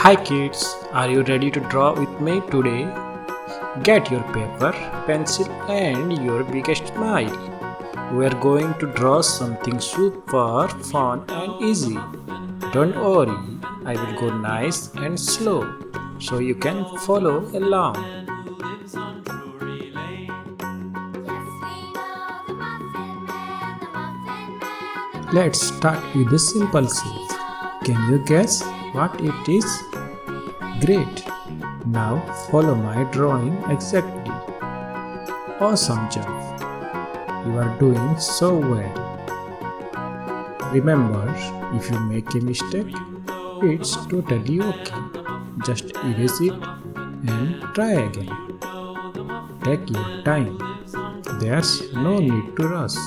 Hi kids, are you ready to draw with me today? Get your paper, pencil and your biggest smile. We are going to draw something super fun and easy. Don't worry, I will go nice and slow so you can follow along. Let's start with the simple shape. Can you guess what it is? Great! Now follow my drawing exactly. Awesome job! You are doing so well. Remember, if you make a mistake, it's totally okay. Just erase it and try again. Take your time. There's no need to rush.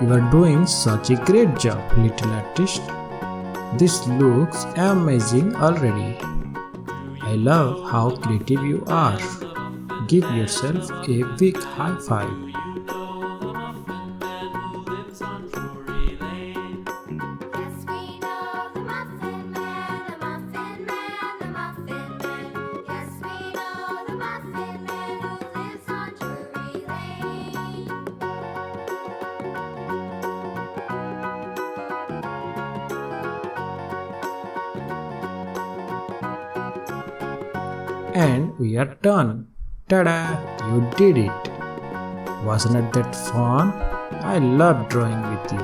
You are doing such a great job, little artist. This looks amazing already. I love how creative you are. Give yourself a big high five. And we are done. Ta-da! You did it! Wasn't that fun? I love drawing with you.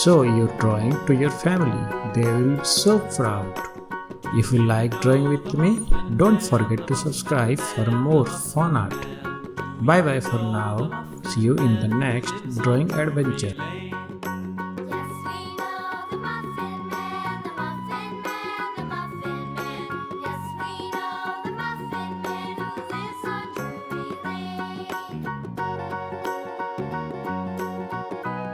Show your drawing to your family. They will be so proud. If you like drawing with me, don't forget to subscribe for more fun art. Bye bye for now. See you in the next drawing adventure.